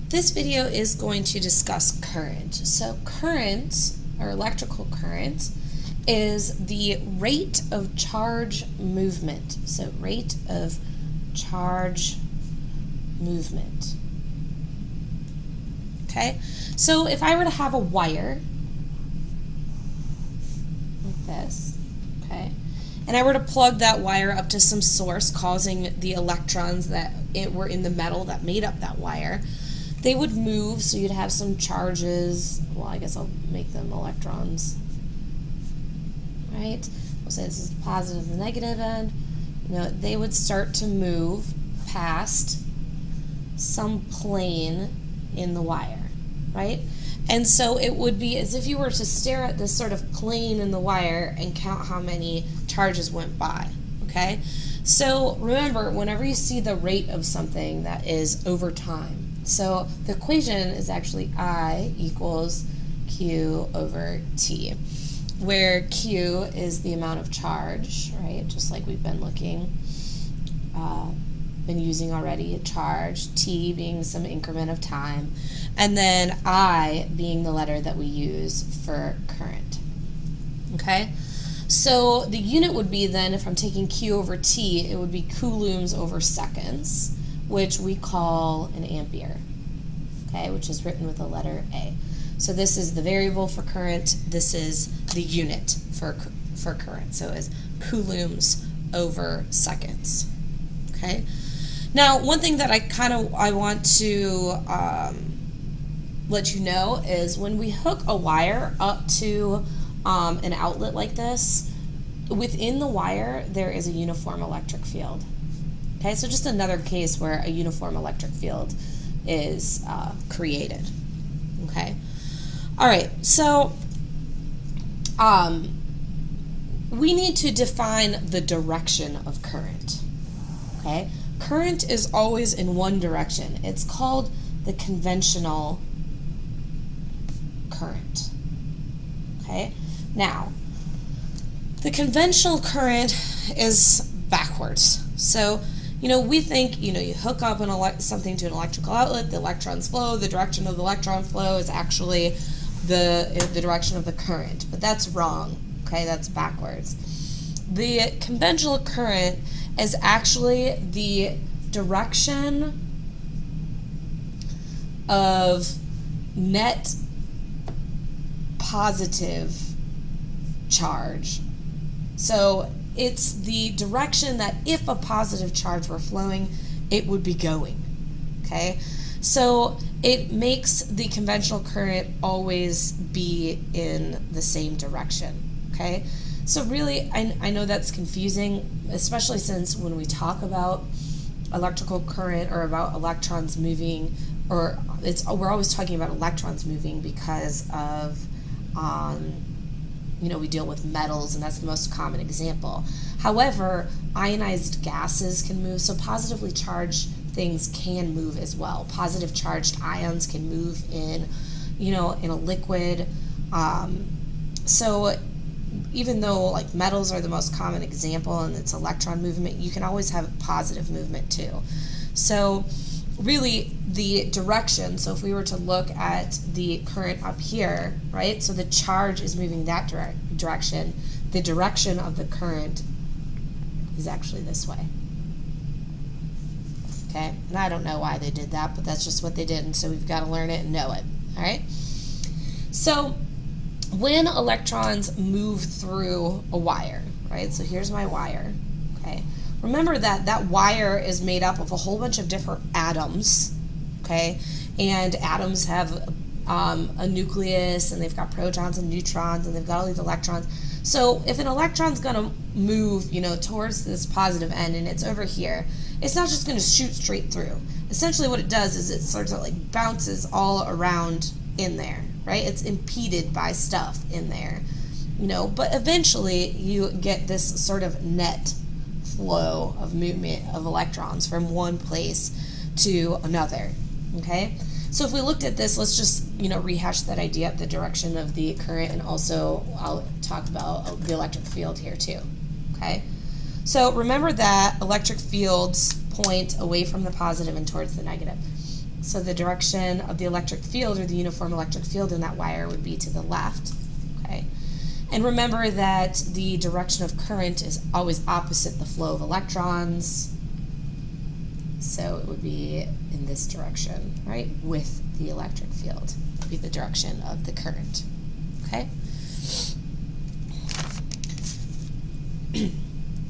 This video is going to discuss current. So current, or electrical current, is the rate of charge movement. So rate of charge movement. Okay, so if I were to have a wire like this, okay, and I were to plug that wire up to some source causing the electrons that were in the metal that made up that wire, they would move, so you'd have some charges. Well, I guess I'll make them electrons, right? We'll say this is the positive and the negative end. You know, they would start to move past some plane in the wire, right? And so it would be as if you were to stare at this sort of plane in the wire and count how many charges went by, okay? So remember, whenever you see the rate of something, that is over time. So the equation is actually I equals Q over T, where Q is the amount of charge, right? Just like we've been been using already, a charge, T being some increment of time, and then I being the letter that we use for current, okay? So the unit would be then, if I'm taking Q over T, it would be coulombs over seconds, which we call an ampere, okay, which is written with the letter A. So this is the variable for current, this is the unit for current, so it's coulombs over seconds, okay? Now, one thing that I want to let you know is when we hook a wire up to an outlet like this, within the wire there is a uniform electric field. Okay, so just another case where a uniform electric field is created. Okay, all right, so we need to define the direction of current. Okay, current is always in one direction. It's called the conventional current. Okay, now the conventional current is backwards. So, you know, we think, you know, you hook up something to an electrical outlet, the electrons flow, the direction of the electron flow is actually the direction of the current, but that's wrong. Okay, that's backwards. The conventional current is actually the direction of net positive charge. So it's the direction that if a positive charge were flowing, it would be going, okay? So it makes the conventional current always be in the same direction, okay? So really, I know that's confusing, especially since when we talk about electrical current or about electrons moving, or we're always talking about electrons moving because of you know, we deal with metals, and that's the most common example. However, ionized gases can move, so positively charged things can move as well. Positive charged ions can move in, you know, in a liquid. So even though like metals are the most common example and it's electron movement, you can always have positive movement too. So really the direction, so if we were to look at the current up here, right, so the charge is moving that direction, the direction of the current is actually this way. Okay, and I don't know why they did that, but that's just what they did, and so we've got to learn it and know it, all right? So when electrons move through a wire, right, so here's my wire, okay, remember that that wire is made up of a whole bunch of different atoms, okay? And atoms have a nucleus, and they've got protons and neutrons, and they've got all these electrons. So if an electron's going to move, you know, towards this positive end, and it's over here, it's not just going to shoot straight through. Essentially what it does is it sort of like bounces all around in there, right? It's impeded by stuff in there, you know, but eventually you get this sort of net flow of movement of electrons from one place to another, okay? So if we looked at this, let's just, you know, rehash that idea of the direction of the current, and also I'll talk about the electric field here too, okay? So remember that electric fields point away from the positive and towards the negative. So the direction of the electric field, or the uniform electric field in that wire, would be to the left. Okay. And remember that the direction of current is always opposite the flow of electrons. So it would be in this direction, right, with the electric field. It would be the direction of the current. Okay?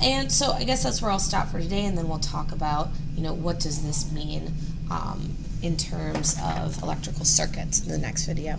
And so I guess that's where I'll stop for today, and then we'll talk about, what does this mean in terms of electrical circuits in the next video.